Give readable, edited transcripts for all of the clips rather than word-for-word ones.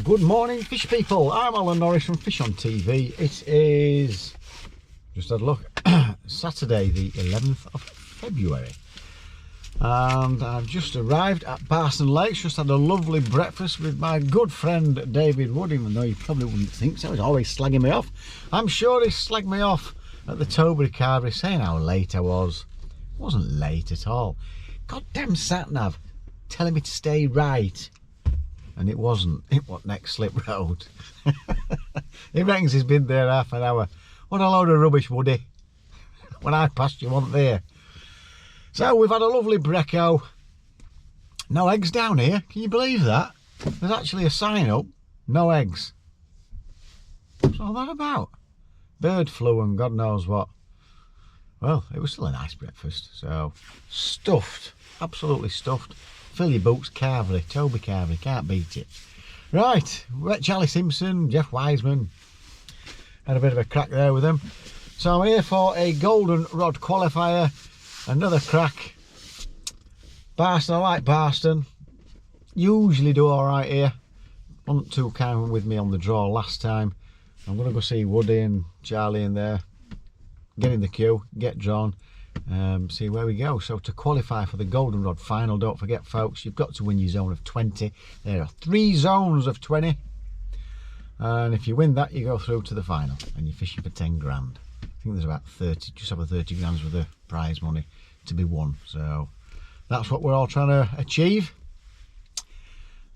Good morning, fish people. I'm Alan Norris from Fish on TV. It is, just had a look, Saturday the 11th of February. And I've just arrived at Barston Lakes. Just had a lovely breakfast with my good friend David Wood, even though you probably wouldn't think so. He's always slagging me off. I'm sure he slagged me off at the Tobury Carvery, saying how late I was. I wasn't late at all. Goddamn sat-nav telling me to stay right. And it wasn't. It was next slip road. He reckons he's been there half an hour. What a load of rubbish, Woody. When I passed, you weren't there. So we've had a lovely brecco. No eggs down here. Can you believe that? There's actually a sign up. No eggs. What's all that about? Bird flu and God knows what. Well, it was still a nice breakfast. So, stuffed. Absolutely stuffed. Fill your boots, Carvery, Toby Carvery, can't beat it. Right, Charlie Simpson, Jeff Wiseman, had a bit of a crack there with them. So I'm here for a golden rod qualifier, another crack. Barston, I like Barston, usually do alright here. Wasn't too kind with me on the draw last time. I'm going to go see Woody and Charlie in there, get in the queue, get drawn. See where we go. So to qualify for the golden rod final, don't forget folks, you've got to win your zone of 20. There are 3 zones of 20, and if you win that you go through to the final and you're fishing for 10 grand. I think there's about 30, just over 30 grand's worth of prize money to be won, so that's what we're all trying to achieve.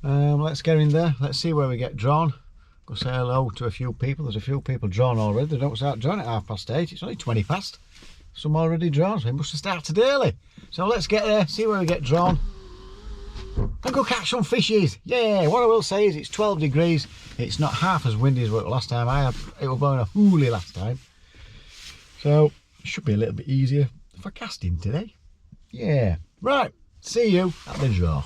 Let's get in there, let's see where we get drawn. Go say hello to a few people. There's a few people drawn already. They don't start drawing at 8:30, it's only 20 past. Some already drawn, so we must have started early. So let's get there, see where we get drawn, and go catch some fishies. Yeah, what I will say is it's 12 degrees. It's not half as windy as what last time. It was blowing a hoolie last time. So it should be a little bit easier for casting today. Yeah, right, see you at the draw.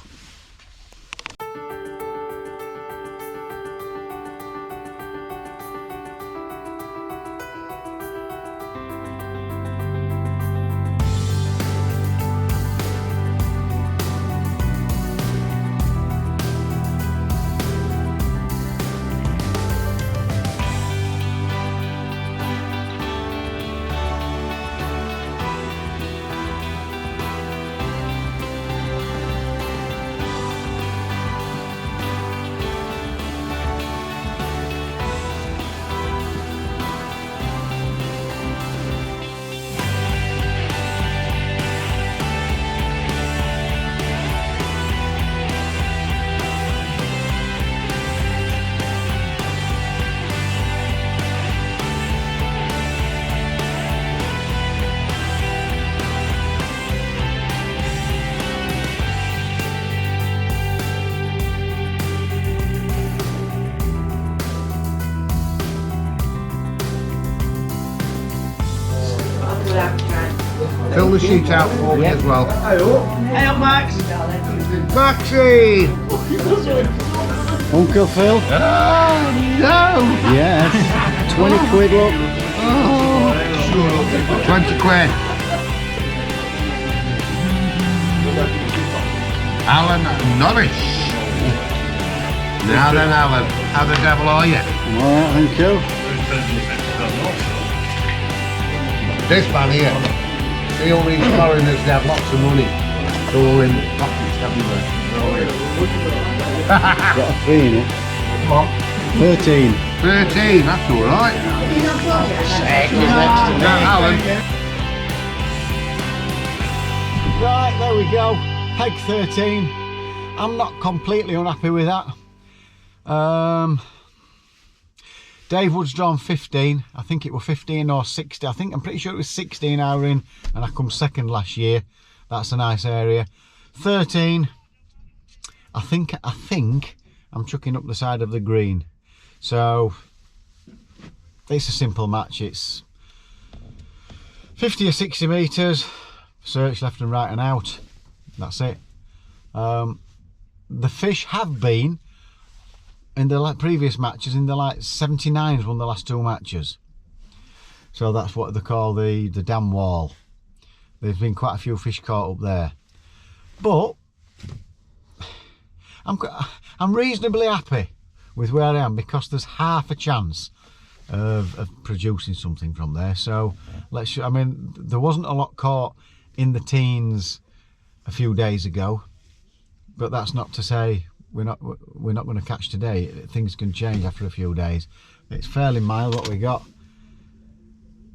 Fill the sheet out for me as well. Hey up, Max! Maxie! Uncle Phil? Oh no! Yes. 20 quid up. Oh, 20 quid. Alan Norris. Now then, Alan, how the devil are you? Alright, thank you. This man here, he all these foreigners, they have lots of money. It's all in pockets everywhere. Got a 3 in it. Come on. 13. 13, that's alright. Alan. Right, there we go. Peg 13. I'm not completely unhappy with that. Dave Wood's drawn 15. I think it was 15 or 16. I'm pretty sure it was 16 I were in, and I come second last year. That's a nice area. 13. I think I'm chucking up the side of the green. So it's a simple match. It's 50 or 60 metres. Search left and right and out. That's it. The fish have been in the previous matches, in the like 79s won the last 2 matches. So that's what they call the dam wall. There's been quite a few fish caught up there. But I'm reasonably happy with where I am, because there's half a chance of producing something from there. So I mean, there wasn't a lot caught in the teens a few days ago, but that's not to say we're not going to catch today. Things can change after a few days. It's fairly mild what we got.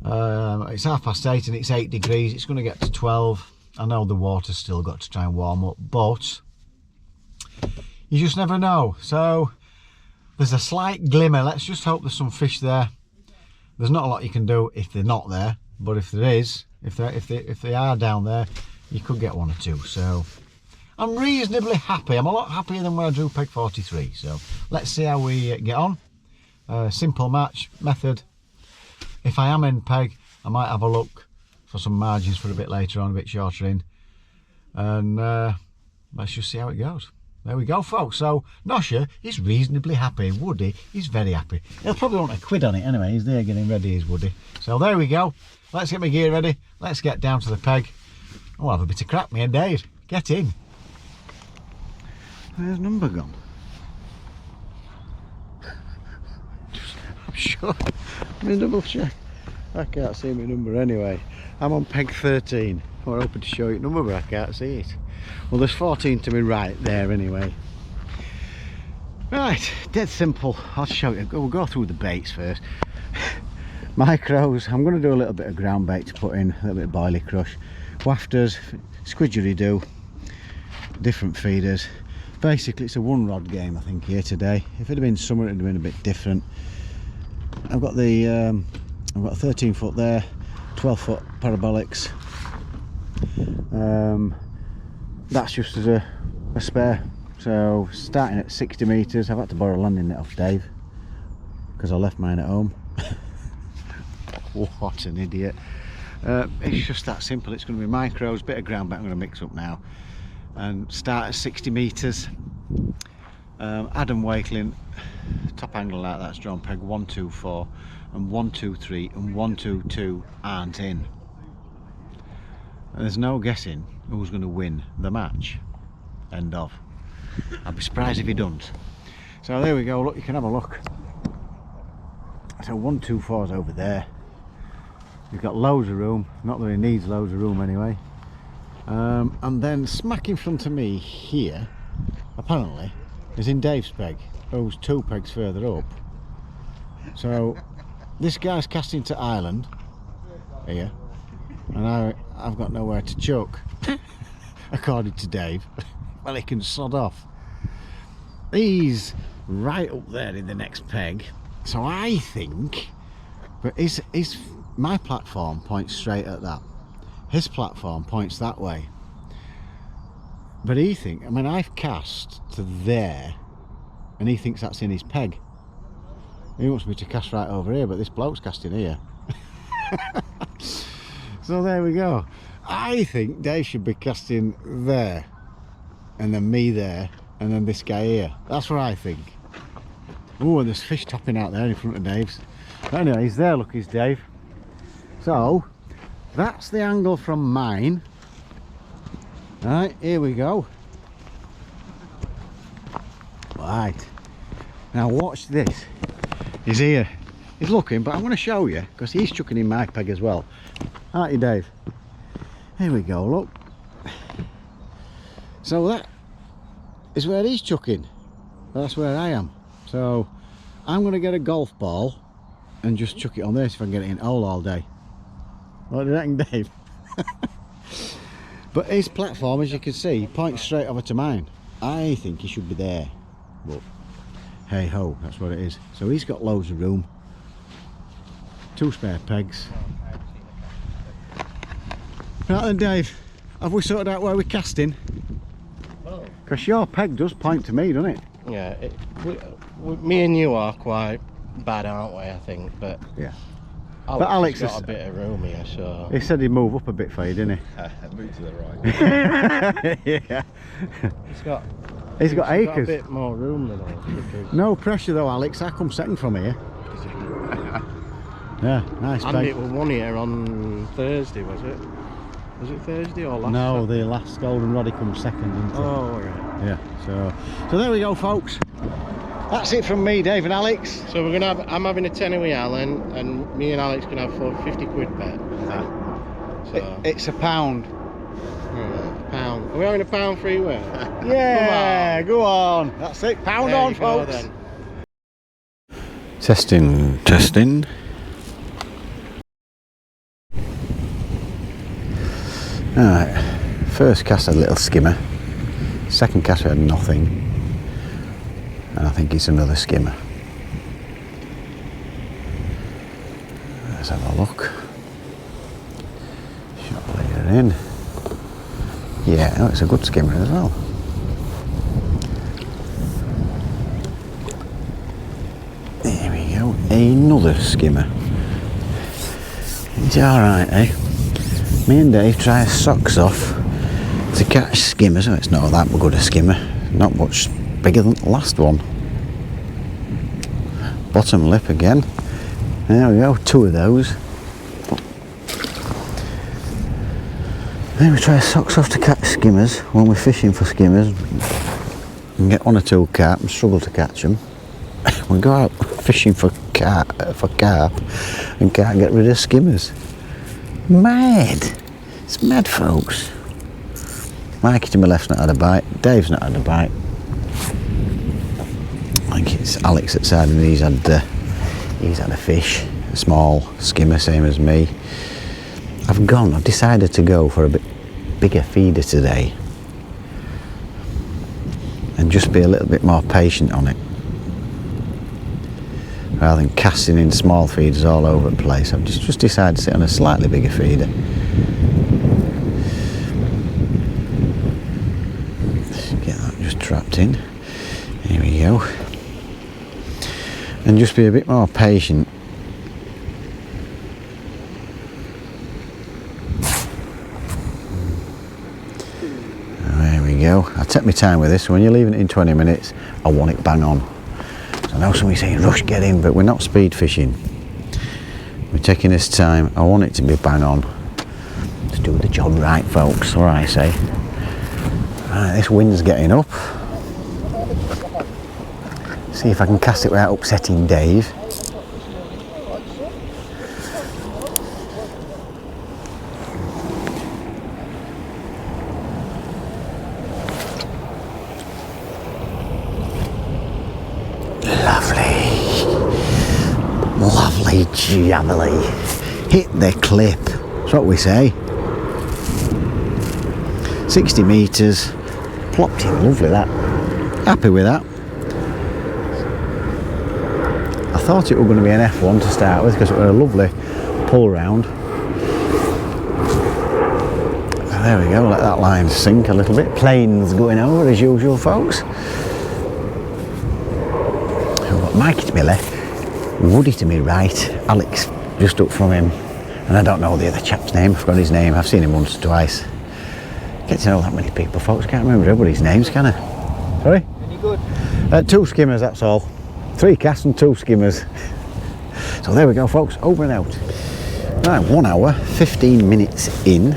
It's 8:30 and it's 8 degrees. It's going to get to 12. I know the water's still got to try and warm up, but you just never know. So there's a slight glimmer. Let's just hope there's some fish there. There's not a lot you can do if they're not there, but if there is, if they are down there, you could get one or two. So I'm reasonably happy. I'm a lot happier than when I drew peg 43. So let's see how we get on. Simple match method. If I am in peg, I might have a look for some margins for a bit later on, a bit shorter in, and let's just see how it goes. There we go, folks. So Nosher is reasonably happy. Woody is very happy. He'll probably want a quid on it anyway. He's there getting ready, is Woody. So there we go. Let's get my gear ready. Let's get down to the peg. I'll have a bit of crap, me and Dave. Get in. Where's number gone? I'm sure. Let me double check. I can't see my number anyway. I'm on peg 13. We're hoping to show you the number, but I can't see it. Well, there's 14 to me right there anyway. Right, dead simple. I'll show you. We'll go through the baits first. Micros. I'm going to do a little bit of ground bait to put in, a little bit of boilie crush. Wafters, squidgery-doo, different feeders. Basically, it's a one rod game, I think, here today. If it had been summer, it would have been a bit different. I've got the I've got a 13 foot there, 12 foot parabolics. That's just as a spare. So starting at 60 metres, I've had to borrow a landing net off Dave because I left mine at home. What an idiot. It's just that simple. It's going to be micros, bit of ground bait I'm going to mix up now, and start at 60 metres. Adam Wakeling, top angle like that's drawn peg 124 and 123 and 122 aren't in. And there's no guessing who's going to win the match. End of. I'd be surprised if he don't. So there we go. Look, you can have a look. So 124's over there. You've got loads of room. Not that he needs loads of room anyway. And then smack in front of me here, apparently, is in Dave's peg, who's 2 pegs further up. So this guy's casting to Ireland here, and I've got nowhere to chuck, according to Dave. Well, he can sod off. He's right up there in the next peg, so I think, but my platform points straight at that. His platform points that way. But he thinks, I mean, I've cast to there, and he thinks that's in his peg. He wants me to cast right over here, but this bloke's casting here. So there we go. I think Dave should be casting there, and then me there, and then this guy here. That's what I think. Oh, and there's fish topping out there in front of Dave's. But anyway, he's there, look, he's Dave. So, that's the angle from mine. Right, here we go. Right, now watch this. He's here. He's looking, but I'm going to show you because he's chucking in my peg as well. Aren't you, Dave? Here we go, look. So that is where he's chucking. That's where I am. So I'm going to get a golf ball and just chuck it on there, see if I can get it in hole all day. What do you reckon, Dave? But his platform, as you can see, points straight over to mine. I think he should be there, but hey ho, that's what it is. So he's got loads of room. 2 spare pegs. Right then, Dave, have we sorted out where we're casting? Because your peg does point to me, doesn't it? Yeah, me and you are quite bad, aren't we, I think, but yeah. Alex has got a bit of room here, so... He said he'd move up a bit for you, didn't he? Move to the right. Yeah. He's got acres. Got a bit more room than us. No pressure though, Alex. I come second from here. Yeah, nice And peg. it was one here on Thursday, was it? Was it Thursday or last No, Saturday? the last golden rod he come second, didn't he? Oh, right. Yeah, so there we go, folks. That's it from me, Dave and Alex. So we're gonna have. I'm having a tenner with Alan, and me and Alex gonna have 50 quid bet. So It's £1. pound. Are we having a pound free way? Yeah, go on. That's it. Pound There on, you go, folks. then. Testing, testing. Alright, first cast had a little skimmer. Second cast had nothing. And I think it's another skimmer. Let's have a look. Shot later in. Yeah, no, it's a good skimmer as well. There we go, another skimmer. It's alright, eh? Me and Dave try our socks off to catch skimmers. Oh, it's not that good a skimmer. Not much bigger than the last one. Bottom lip again. There we go, 2 of those. Then we try our socks off to catch skimmers when we're fishing for skimmers. And get 1 or 2 carp and struggle to catch them. We go out fishing for carp and can't get rid of skimmers. Mad! It's mad, folks. Mikey to my left's not had a bite. Dave's not had a bite. I think it's Alex outside and he's had a fish, a small skimmer, same as me. I've decided to go for a bit bigger feeder today and just be a little bit more patient on it. Rather than casting in small feeders all over the place, I've just decided to sit on a slightly bigger feeder. Get that just trapped in. Here we go. And just be a bit more patient. There we go. I take my time with this, so when you're leaving it in 20 minutes, I want it bang on. I know somebody's saying rush, get in, but we're not speed fishing. We're taking this time. I want it to be bang on. Let's do the job right, folks, or I say. Right, this wind's getting up. See if I can cast it without upsetting Dave. Lovely javelin. Hit the clip. That's what we say. 60 metres. Plopped in. Lovely that. Happy with that. I thought it was going to be an F1 to start with because it was a lovely pull round. There we go. Let that line sink a little bit. Planes going over as usual, folks. I've got Mikey to my left. Woody to me right, Alex just up from him, and I don't know the other chap's name. I forgot his name. I've seen him once or twice. Get to know that many people, folks. Can't remember everybody's names, can I? Sorry? Any good? 2 skimmers, that's all. 3 casts and 2 skimmers. So there we go, folks. Over and out. Right, 1 hour, 15 minutes in,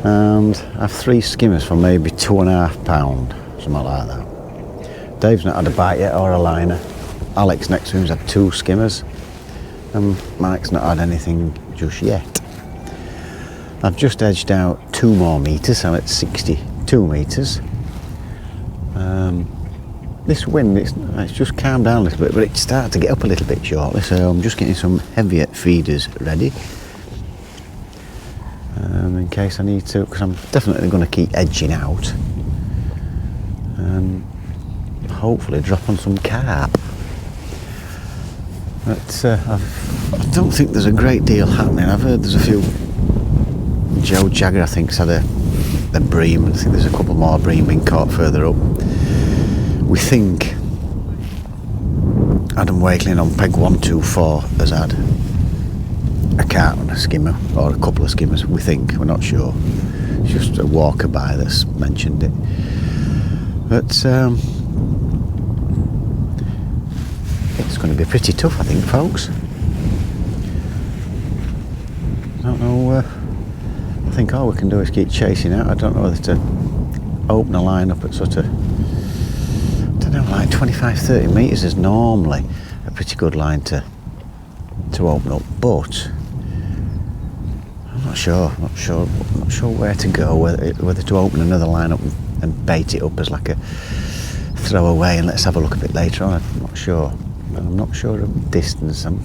and I've 3 skimmers for maybe £2.5, something like that. Dave's not had a bite yet or a liner. Alex next to him's had 2 skimmers, and Mike's not had anything just yet. I've just edged out 2 more metres, so it's 62 metres. This wind, it's just calmed down a little bit, but it started to get up a little bit shortly, so I'm just getting some heavier feeders ready. In case I need to, because I'm definitely going to keep edging out. And hopefully drop on some carp. But I don't think there's a great deal happening. I've heard there's a few. Joe Jagger, I think, has had a bream. I think there's a couple more bream being caught further up. We think Adam Wakeling on peg 124 has had a carp and a skimmer, or a couple of skimmers. We think, we're not sure. It's just a walker by that's mentioned it. But it's going to be pretty tough, I think, folks. I don't know. I think all we can do is keep chasing out. I don't know whether to open a line up at sort of, I don't know, like like 25-30 metres is normally a pretty good line to open up, but I'm not sure where to go, whether to open another line up and bait it up as like a throwaway and let's have a look a bit later on. I'm not sure of distance. I'm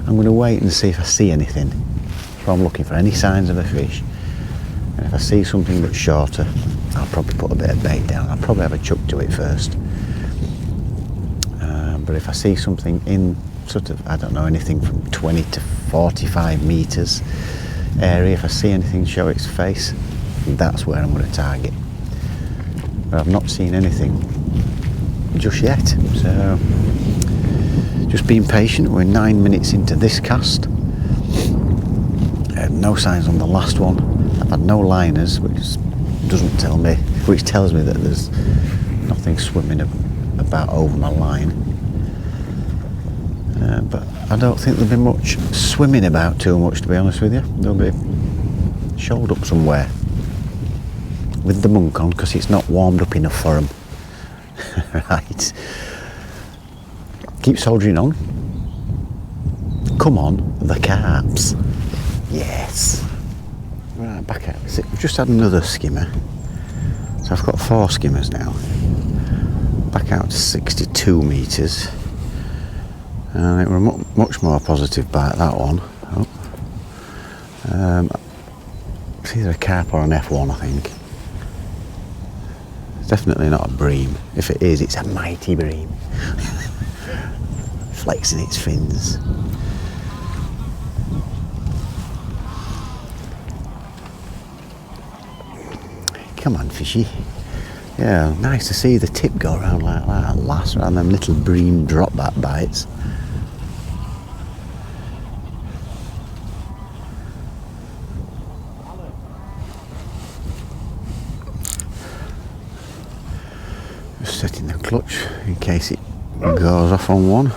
going to wait and see if I see anything, if I'm looking for any signs of a fish, and if I see something that's shorter, I'll probably put a bit of bait down. I'll probably have a chuck to it first, but if I see something in sort of, I don't know, anything from 20 to 45 metres area, if I see anything show its face, that's where I'm going to target. But I've not seen anything just yet, so just being patient. We're 9 minutes into this cast. No signs on the last one. I've had no liners, which tells me that there's nothing swimming about over my line. But I don't think there'll be much swimming about too much, to be honest with you. They'll be shoaled up somewhere with the monk on, because it's not warmed up enough for them. Right. Keep soldiering on. Come on, the carps. Yes. Right, back out. We've just had another skimmer. So I've got 4 skimmers now. Back out to 62 metres. And it was a much more positive bite, that one. It's either a carp or an F1, I think. It's definitely not a bream. If it is, it's a mighty bream. Flexing its fins. Come on, fishy. Yeah, nice to see the tip go around like that. Last around them little bream drop back bites. Just setting the clutch in case it goes off on one.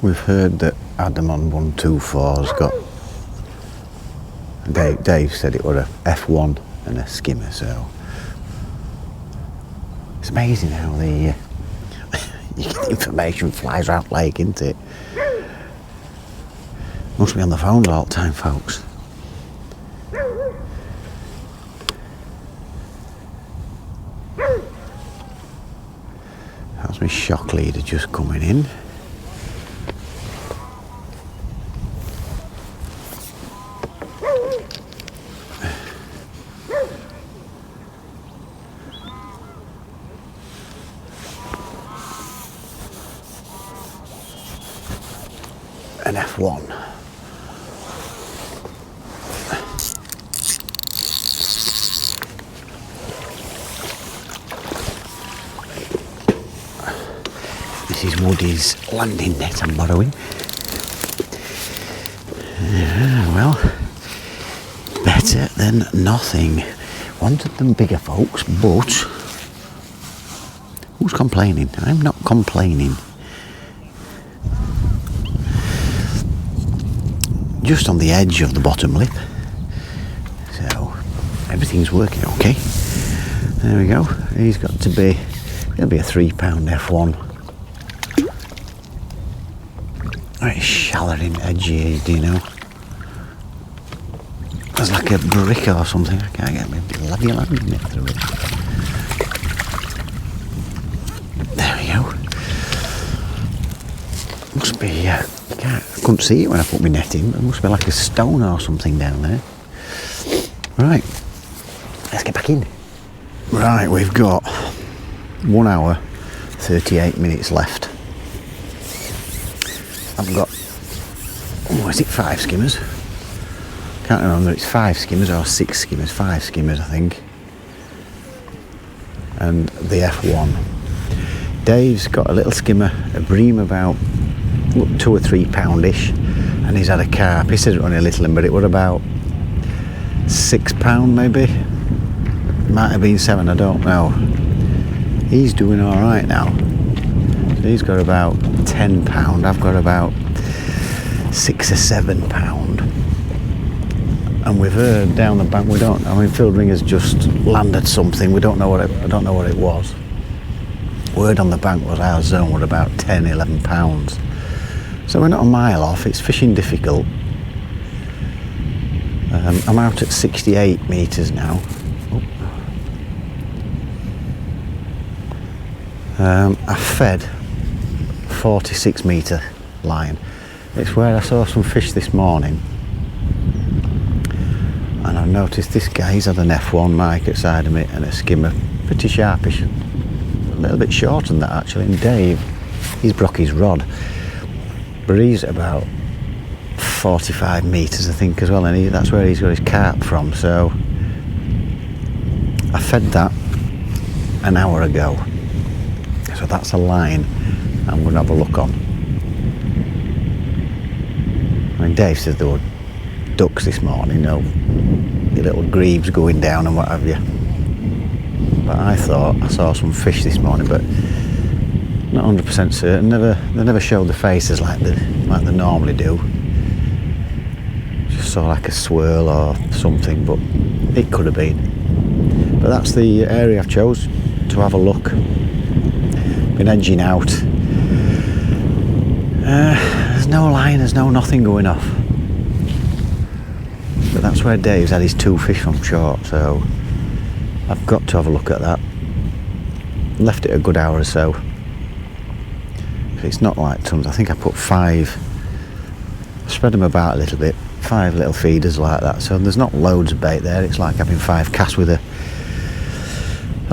We've heard that Adam on 124's got, Dave said it was a F1 and a skimmer, so it's amazing how the you get the information flies around lake, isn't it? Must be on the phones all the time, folks. That's my shock leader just coming in. An F1. This is Woody's landing net I'm borrowing. Well, better than nothing. Wanted them bigger, folks, but who's complaining? I'm not complaining. Just on the edge of the bottom lip, so everything's working okay. There we go. He's got to be, it'll be a 3 pound F1. Right, shallering edgy, do you know? There's like a brick or something. I can't get my bloody landing net through it. There we go. Must be, I couldn't see it when I put my net in, but it must be like a stone or something down there. Right, let's get back in. Right, we've got 1 hour, 38 minutes left. I've got, is it 5 skimmers? Can't remember, it's 5 skimmers or 6 skimmers, 5 skimmers I think. And the F1. Dave's got a little skimmer, a bream about 2 or 3 poundish, and he's had a carp. He said it was only a little one, but it was about 6 pound maybe. Might have been 7, I don't know. He's doing all right now. So he's got about £10. I've got about £6 or £7. And we've heard down the bank, Phil Ringer's just landed something. I don't know what it was. Word on the bank was our zone were about £10, £11. So we're not a mile off. It's fishing difficult. I'm out at 68 metres now. I fed 46 metre line. It's where I saw some fish this morning, and I noticed this guy, he's had an F1 mic at side of me and a skimmer, pretty sharpish, a little bit shorter than that actually. And Dave, he's broke his rod, but he's about 45 metres I think as well, and that's where he's got his carp from. So I fed that an hour ago, so that's a line I'm going to have a look on. I mean, Dave says there were ducks this morning, your little grebes going down and what have you, but I thought I saw some fish this morning, but not 100% certain. They never showed the faces like they normally do. Just saw like a swirl or something, but it could have been. But that's the area I've chose to have a look. Been edging out. There's no line, there's no nothing going off. But that's where Dave's had his 2 fish from short, so I've got to have a look at that. Left it a good hour or so. It's not like tons. I think I put 5, spread them about a little bit, 5 little feeders like that. So there's not loads of bait there. It's like having 5 casts with a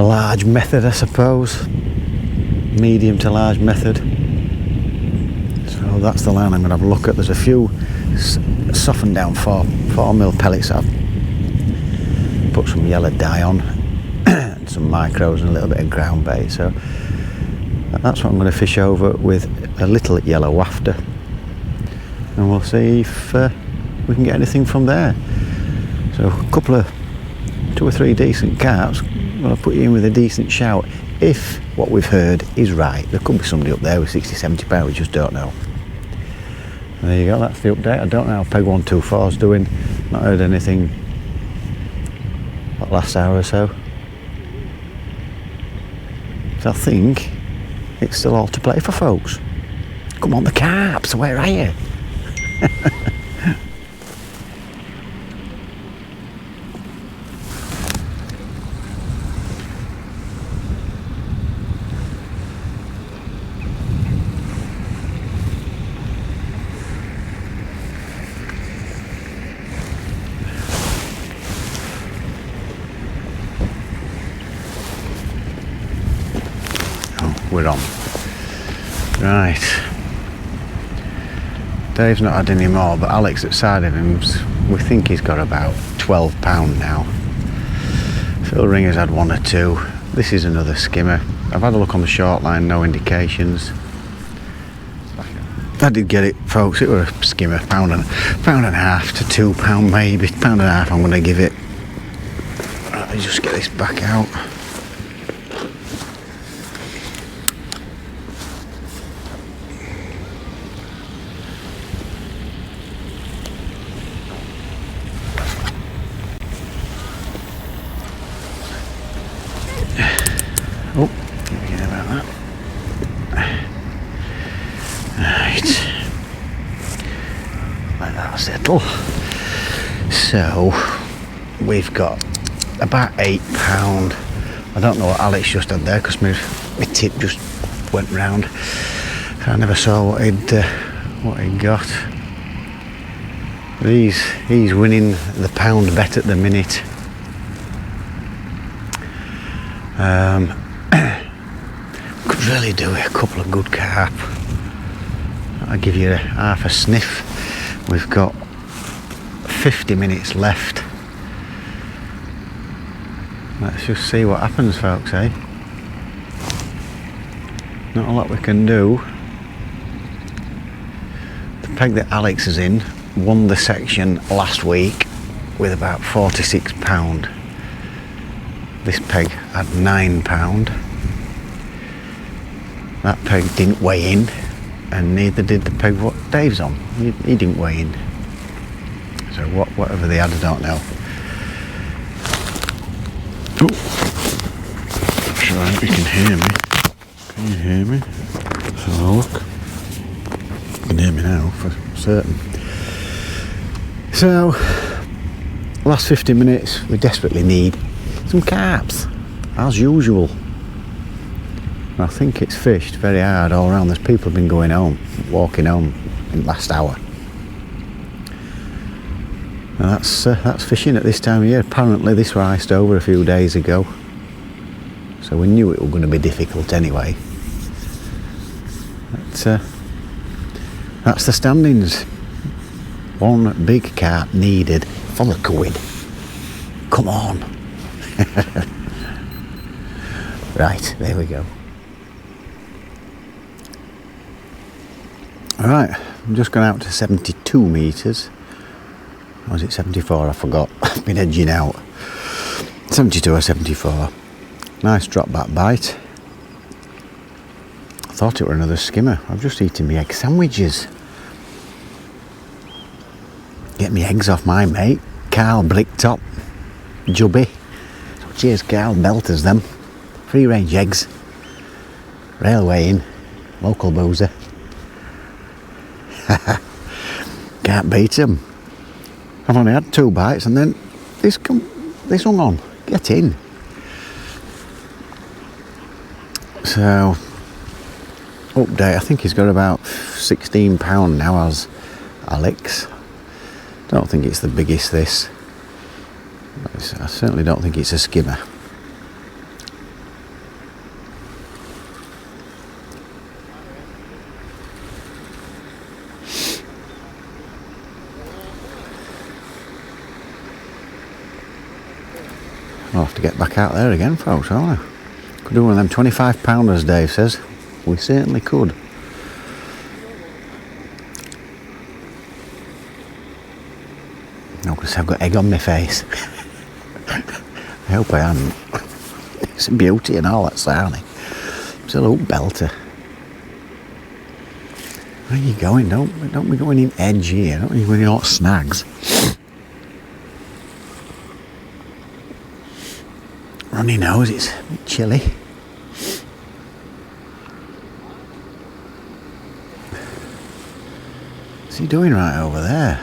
large method, I suppose. Medium to large method. So that's the line I'm going to have a look at. There's a few softened down 4mm pellets I've put some yellow dye on and some micros and a little bit of ground bait. So that's what I'm going to fish over with a little yellow wafter, and we'll see if we can get anything from there. So a couple of 2 or 3 decent carps. I'm going to put you in with a decent shout if what we've heard is right. There could be somebody up there with 60-70 we just don't know. And there you go, that's the update. I don't know how Peg 124's doing. Not heard anything that last hour or so. So I think it's still all to play for, folks. Come on, the carps, where are you? We're on. Right. Dave's not had any more, but Alex at side of him, we think he's got about £12 now. Phil Ringer's had 1 or 2. This is another skimmer. I've had a look on the short line, no indications. I did get it, folks. It was a skimmer, pound and a half to £2 maybe. £1.50 I'm going to give it. Let me just get this back out. Oh, forget about that. Right. Let that settle. So, we've got about £8. I don't know what Alex just had there because my tip just went round. I never saw what he'd got. But he's winning the pound bet at the minute. Could really do a couple of good carp. I'll give you half a sniff. We've got 50 minutes left. Let's just see what happens, folks, eh? Not a lot we can do. The peg that Alex is in won the section last week with about £46. This peg had £9. That peg didn't weigh in. and neither did the peg what Dave's on. He didn't weigh in. So whatever they had, I don't know. Oh. Sure, I hope you can hear me. Can you hear me? Let's have a look. You can hear me now for certain. So, last 50 minutes, we desperately need some carps, as usual. I think it's fished very hard all around. There's people have been going home, walking home in the last hour. And that's fishing at this time of year. Apparently this were iced over a few days ago, so we knew it was going to be difficult anyway. But, that's the standings. One big carp needed for the quid. Come on. Right, there we go. Alright, I'm just going out to 72 metres. Or was it 74? I forgot. I've been edging out. 72 or 74. Nice drop back bite. I thought it were another skimmer. I've just eaten my egg sandwiches. Get me eggs off my mate, Carl Bricktop, Jubby. So cheers Carl, belters them. Free range eggs. Railway in, local boozer. Can't beat them. I've only had 2 bites and then this hung on. Get in. So, update, I think he's got about £16 now as Alex. Don't think it's the biggest this. I certainly don't think it's a skimmer. I'll have to get back out there again, folks, won't I? Could do one of them 25 pounders, Dave says. We certainly could. No, because I've got egg on my face. I hope I haven't. It's a beauty and all that sounding. Absolute belter. Where are you going? Don't be going in edge here. Don't be going in all snags. Runny nose, it's a bit chilly. What's he doing right over there?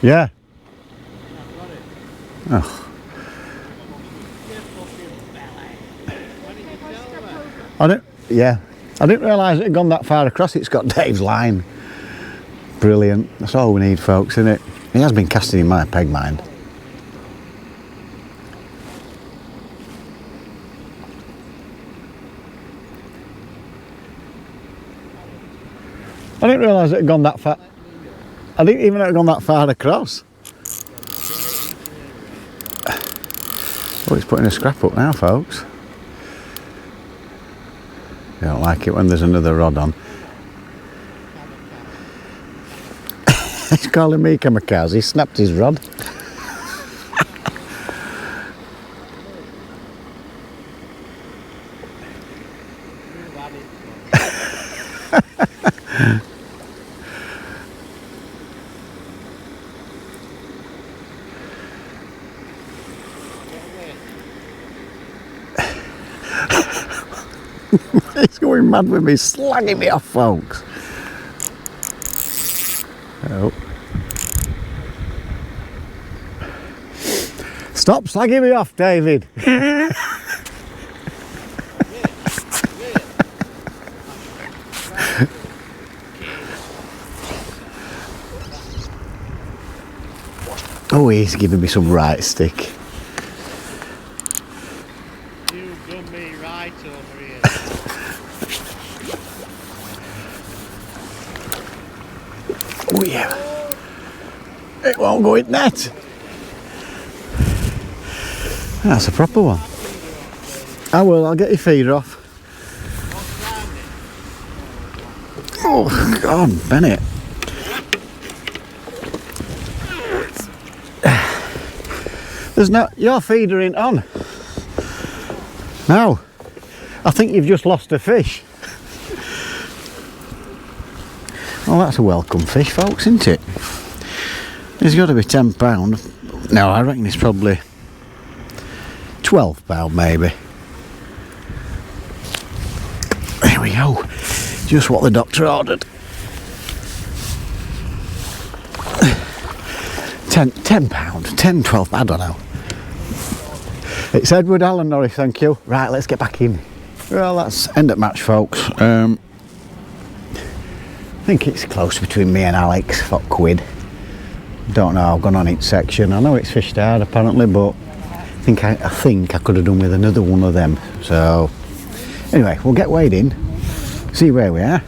Yeah. Oh. I didn't realise it had gone that far across. It's got Dave's line. Brilliant. That's all we need, folks, isn't it? He has been casting in my peg mind. I didn't realise it had gone that far. I didn't even know it had gone that far across. Oh, it's putting a scrap up now, folks. I don't like it when there's another rod on. He's calling me kamikaze. He snapped his rod. He's going mad with me, slagging me off, folks. Oh. Stop slagging me off, David. Oh, he's giving me some right stick. You've done me right over here. Oh yeah. It won't go in net. That's a proper one. I will, I'll get your feeder off. Oh God, Bennett. There's no, your feeder ain't on. No, I think you've just lost a fish. Well, that's a welcome fish, folks, isn't it? He's got to be £10. No, I reckon it's probably £12 maybe. There we go. Just what the doctor ordered. £10, 10, 12, I don't know. It's Edward Allen Norris, thank you. Right, let's get back in. Well, that's end at match, folks. I think it's close between me and Alex, £4. Don't know, I've gone on each section. I know it's fished hard apparently, but I think I could have done with another one of them. So anyway, we'll get weighed in, see where we are,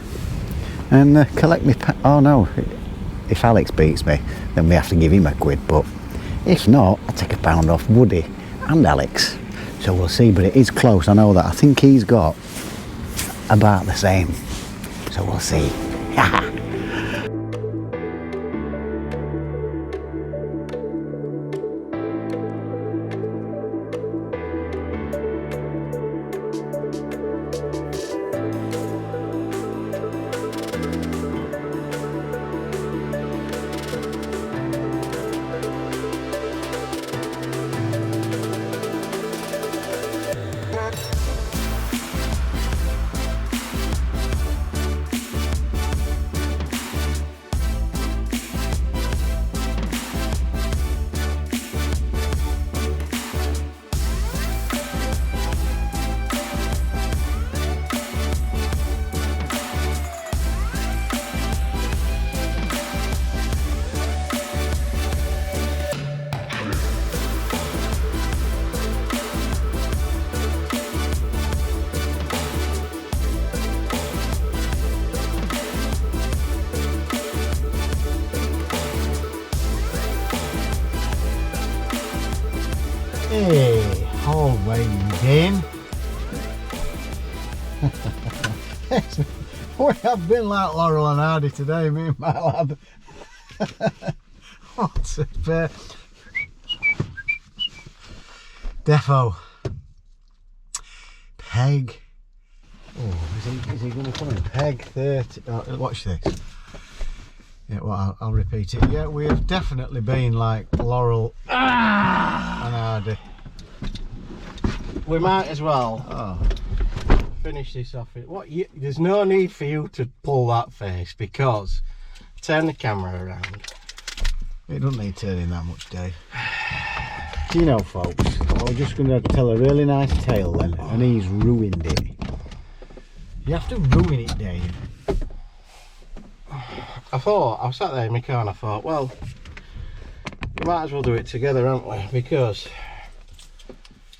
and collect me. Oh no, if Alex beats me, then we have to give him £1. But if not, I'll take £1 off Woody and Alex. So we'll see. But it is close. I know that. I think he's got about the same. So we'll see. Hey, all weighed in. We have been like Laurel and Hardy today, me and my lad. What a pair. Defo. Peg. Oh, is he going to come in? Peg 30. Oh, watch this. Yeah, well, I'll repeat it. Yeah, we have definitely been like Laurel and Hardy. We might as well finish this off. There's no need for you to pull that face, because turn the camera around. It doesn't need turning that much, Dave. Do you know, folks, I was just going to tell a really nice tale then, and he's ruined it. You have to ruin it, Dave. I sat there in my car and I thought, well, we might as well do it together, aren't we? Because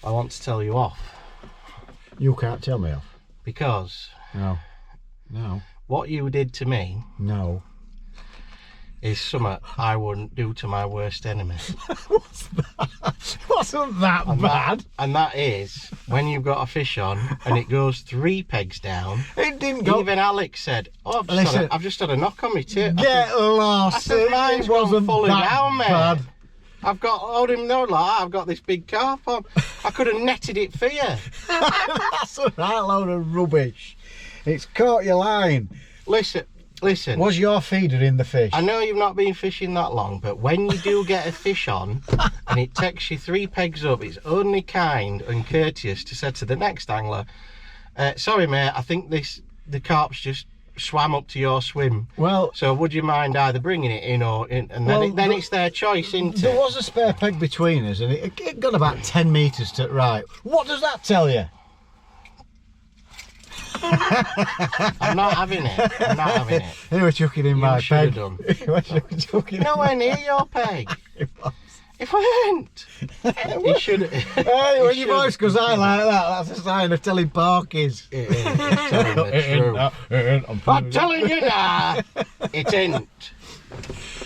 I want to tell you off. You can't tell me off. Because No. what you did to me No. is something I wouldn't do to my worst enemy. What's that? Wasn't that bad? And that is when you've got a fish on and it goes 3 pegs down. It didn't go. Even Alex said, "Oh, I've just had a knock on me too." Get lost. I said, "Mine's wasn't fully down, mate. Bad. I've got this big carp on. I could have netted it for you." That's a right load of rubbish. It's caught your line. Listen. Was your feeder in the fish? I know you've not been fishing that long, but when you do get a fish on and it takes you 3 pegs up, it's only kind and courteous to say to the next angler, "Sorry, mate, I think the carp's just swam up to your swim. Well, so would you mind either bringing it in or in?" And then it's their choice, isn't it? There was a spare peg between us, and it got about 10 metres to right. What does that tell you? I'm not having it. You were chucking in my peg. Done. You were chucking Nowhere near your peg. If I hadn't, you should. Hey, when your voice goes high like that, that's a sign of telling porkies. It is. It's telling the truth. I'm telling you now, it ain't.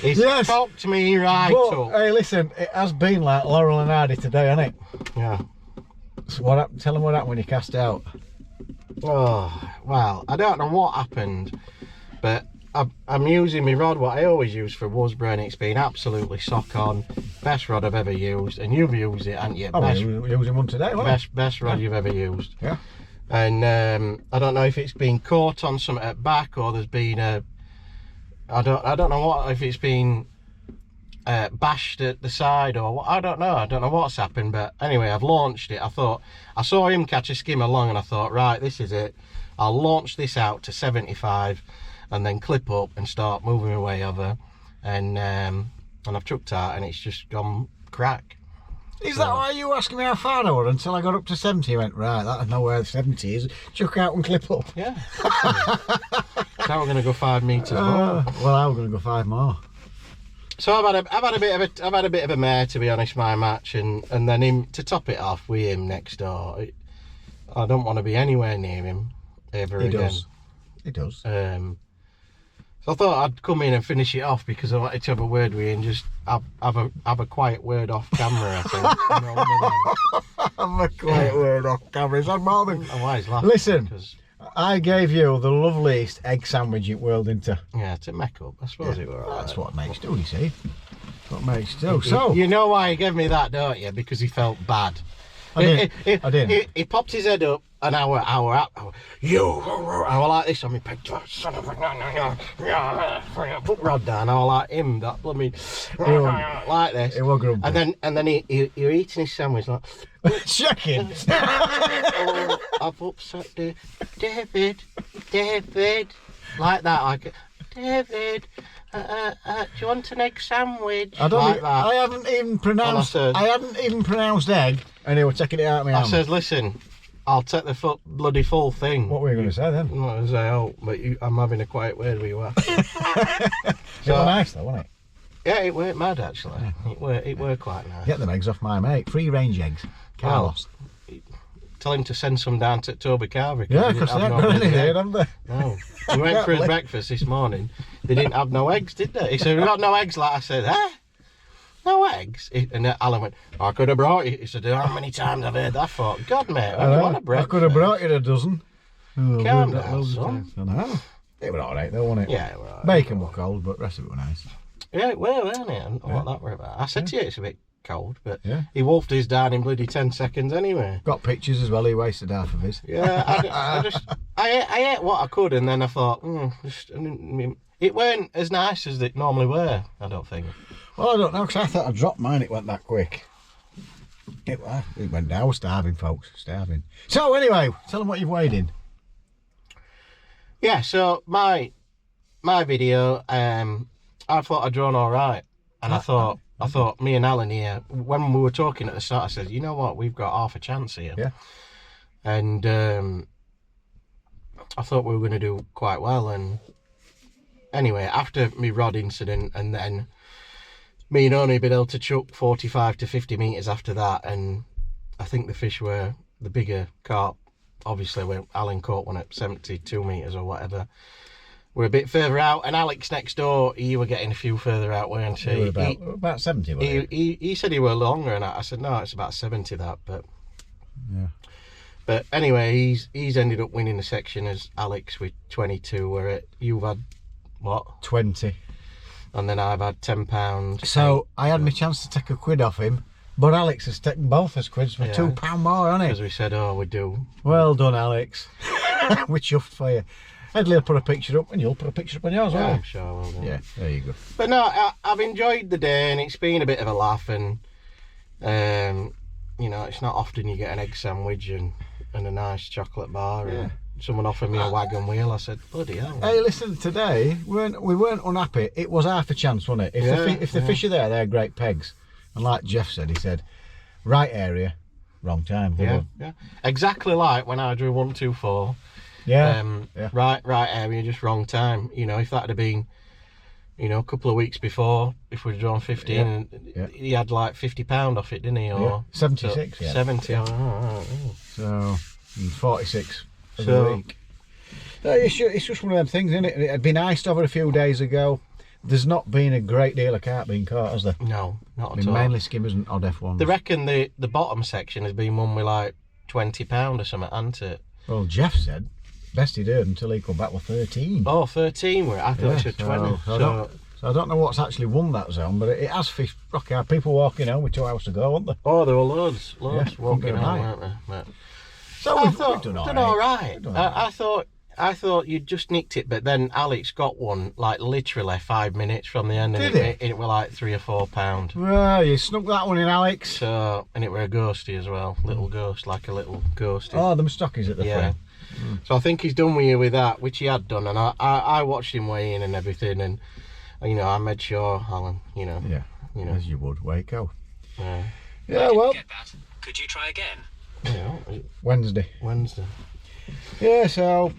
It's talked to me right up. Hey, listen, it has been like Laurel and Hardy today, hasn't it? Yeah. So tell them what happened when you cast out. Oh, well, I don't know what happened, but I'm using my rod, what I always use for Woosborough, and it's been absolutely sock on. Best rod I've ever used, and you've used it, haven't you? You're using one today, best rod you've ever used. Yeah. And I don't know if it's been caught on something at back, or there's been I don't know what, if it's been bashed at the side or what, I don't know what's happened, but anyway, I've launched it. I saw him catch a skimmer along and I thought, right, this is it. I'll launch this out to 75 and then clip up and start moving my way over, and I've chucked out and it's just gone crack. Is that why you were asking me how far I was until I got up to 70? You went, right, I know where 70 is. Chuck out and clip up. Yeah. Now we're going to go 5 metres more. Well, I'm going to go 5 more. So I've had a bit of a mare, to be honest, my match, and then him to top it off with him next door. I don't want to be anywhere near him ever again. He does. So I thought I'd come in and finish it off because I wanted to have a word with you and just have a quiet word off camera, I think. You know, have a quiet word off camera. Is that more than... Why he's laughing? Listen, because, I gave you the loveliest egg sandwich in the world, didn't I? yeah, to make up. I suppose it were That's alright. what mates do, you see. What mates do. So... You know why he gave me that, don't you? Because he felt bad. I didn't. He popped his head up an hour up. You, I was like this on my peg. Son of a, put rod down. I was like him, that blooming, like this. It was grumpy. And then he eating his sandwich like. Checking. I've upset David, like that, like David. Do you want an egg sandwich? I hadn't even pronounced egg, and they were taking it out of my hand. I says, listen, I'll take the bloody full thing. What were you going to say then? I was going to say, oh, but I'm having a quiet word with you. It was nice though, wasn't it? Yeah, it weren't mad actually. It were quite nice. Get them eggs off my mate. Free range eggs. Carlos. Tell him to send some down to Toby Carver. Yeah, because they haven't got any there, haven't they? No. We went for his breakfast this morning. They didn't have no eggs, did they? He said, we've got no eggs. Like I said, no eggs? And Alan went, I could have brought you. He said, how many times I've heard that? I thought, God, mate, when you want a breakfast? I could have brought you a dozen. Calm down, son. I know. It was alright though, wasn't it? Yeah, it was alright. Bacon were cold, but the rest of it were nice. Yeah, it were, weren't it? And what that were about. I said to you it's a bit cold, but yeah. He wolfed his down in bloody 10 seconds anyway. Got pictures as well, he wasted half of his. Yeah, I ate what I could, and then I thought, it weren't as nice as it normally were, I don't think. Well, I don't know, because I thought I dropped mine, it went that quick. It went down. I was starving, folks, starving. So anyway, tell them what you've weighed in. Yeah, so my video, I thought I'd drawn all right, and I thought me and Alan here, when we were talking at the start, I said, you know what, we've got half a chance here. Yeah. And I thought we were going to do quite well. And anyway, after my rod incident, and then me and only been able to chuck 45 to 50 metres after that, and I think the fish were the bigger carp. Obviously, when Alan caught one at 72 metres or whatever, we're a bit further out, and Alex next door, he were getting a few further out, weren't he? He were about 70, wasn't he said he were longer, and I said, no, it's about 70 that, but... Yeah. But anyway, he's ended up winning the section as Alex with 22, where you've had, what? 20. And then I've had £10. So I had my chance to take a quid off him, but Alex has taken both his quids for £2 more, hasn't he? Because we said, oh, we do. Well done, Alex. We're chuffed for you. Headley will put a picture up, and you'll put a picture up on yours, won't you? I'm sure I will. Yeah, there you go. But no, I've enjoyed the day, and it's been a bit of a laugh, and you know, it's not often you get an egg sandwich and a nice chocolate bar, and someone offered me a wagon wheel. I said, bloody hell. Hey, listen, today we weren't unhappy. It was half a chance, wasn't it? If the fish are there, they're great pegs. And like Jeff said, he said, right area, wrong time. Yeah. Exactly like when I drew 1, 2, 4. Right area, just wrong time. You know, if that had been, you know, a couple of weeks before, if we'd drawn 15, he had like £50 off it, didn't he? Or 76. So 70. So 46 of the week. It's just one of them things, isn't it? It had been iced over a few days ago. There's not been a great deal of carp being caught, has there? No, not at all. Mainly skimmers and odd F1s. They reckon the bottom section has been won with like £20 or something, hasn't it? Well, Jeff said best he'd heard until he come back with 13. Oh, 13 were it? I thought it was 20. So I don't know what's actually won that zone, but it has fished rocky hard. People walking home with 2 hours to go, weren't there? Oh, there were loads walking home, weren't there? So we've done all right. I thought, I thought you'd just nicked it, but then Alex got one like literally 5 minutes from the end, and it were like £3 or £4. Well, you snuck that one in, Alex. So, and it were a ghosty as well, little ghost, like a little ghosty. Oh, them stockies at the front. So I think he's done with you with that, which he had done, and I watched him weigh in and everything, and you know, I made sure, Alan, you know. Yeah, you know. as you would, Waco. Yeah. Yeah, well. Get that. Could you try again? Yeah, Wednesday. Yeah, so,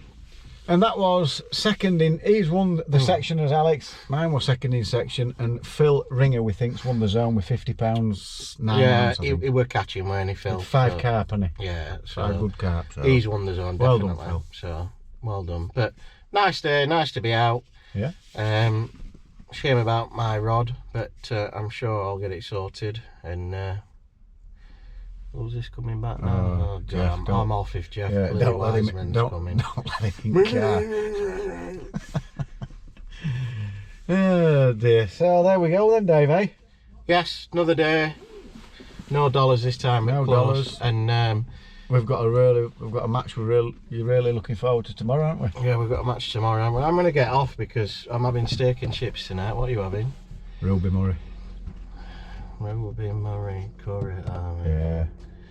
and that was second in, he's won the section as Alex, mine was second in section, and Phil Ringer, we think's won the zone with £50, 9 yeah, ounce, he were catching when he Phil. 5 carp, hasn't he? Yeah, so 5 good carp. So. he's won the zone, Well definitely. done, Phil. So, well done. But nice day, nice to be out. Yeah. Shame about my rod, but I'm sure I'll get it sorted. And who's this coming back now? Oh, Jeff, God, I'm off if Jeff Yeah, don't let him, Wiseman's don't coming. let him care. Oh dear. So there we go then, Dave, eh? Yes, another day. No dollars this time. No close. dollars. And We've got a match you're really looking forward to tomorrow, aren't we? yeah, we've got a match tomorrow. I'm going to get off because I'm having steak and chips tonight. What are you having? Ruby Murray. Ruby Murray curry. Yeah,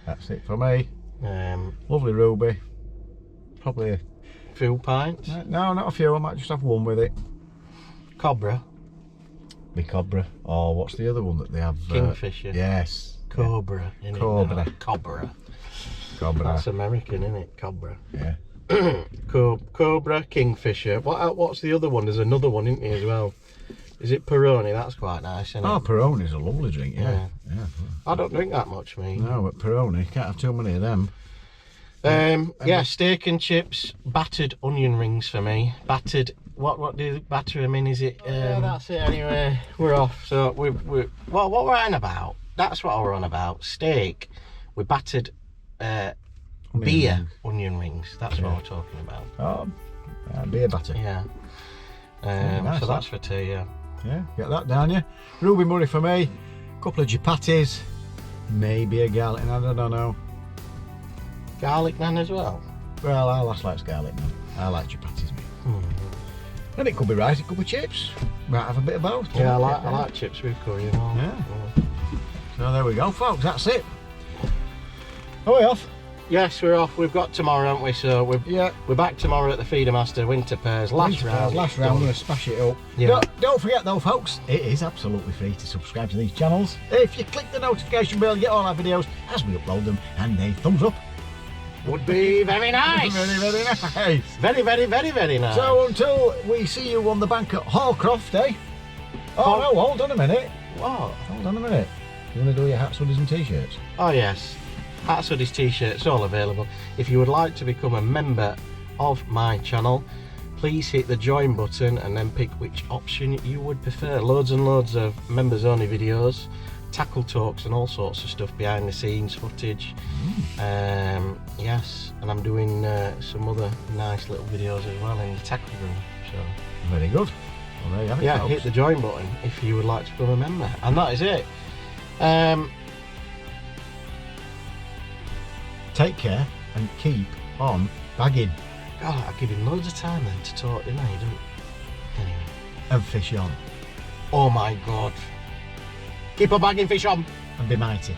that's it for me. Um, Lovely Ruby. Probably few pints. no, not a few. I might just have one with it. Cobra. The Cobra. Oh, what's the other one that they have? Kingfisher. Yes. Cobra. innit? Cobra. No, Cobra. Cobra. That's American, isn't it? Cobra. Yeah. Cobra, Kingfisher. What's the other one? There's another one, isn't there, as well? Is it Peroni? That's quite nice, isn't it? Oh, Peroni's a lovely drink, yeah. I don't drink that much, me. No, but Peroni, can't have too many of them. Yeah, steak and chips, battered onion rings for me. Battered, what do you batter them in? Is it? Yeah, that's it anyway. We're off. So what we're on about? That's what we're on about. Steak with battered beer onion rings. That's what we're talking about. Oh, beer batter. Yeah. Nice, so that's for tea, yeah. Yeah, get that down, yeah. Ruby Murray for me. A couple of chapatis. Maybe a garlic naan, I don't know. Garlic naan as well? Well, I last likes garlic naan. I like chapatis, me. And it could be rice, it could be chips. Might have a bit of both. Yeah, I like chips with curry and all. Yeah. So there we go, folks. That's it. Are we off? Yes, we're off. We've got tomorrow, haven't we? So we're back tomorrow at the Feeder Master Winter Pairs. Last round. Last round. We're going to smash it up. Yeah. Don't forget though, folks, it is absolutely free to subscribe to these channels. If you click the notification bell, you get all our videos as we upload them, and a thumbs up. Would be very nice. Very nice. Very nice. So until we see you on the bank at Hallcroft, eh? Oh no, hold on a minute. What? Hold on a minute. You want to do your hats, hoodies and t-shirts? Oh yes. Hats, hoodies, t-shirts, all available. If you would like to become a member of my channel, please hit the join button and then pick which option you would prefer. Loads and loads of members only videos, tackle talks and all sorts of stuff, behind the scenes footage. Yes, and I'm doing some other nice little videos as well in the tackle room. So very good. Well, there you have it, yeah, folks. hit the join button if you would like to become a member, and that is it. Take care and keep on bagging. God, I give him loads of time then to talk, didn't I? Anyway. And fish on. Oh my God. Keep on bagging, fish on. And be mighty.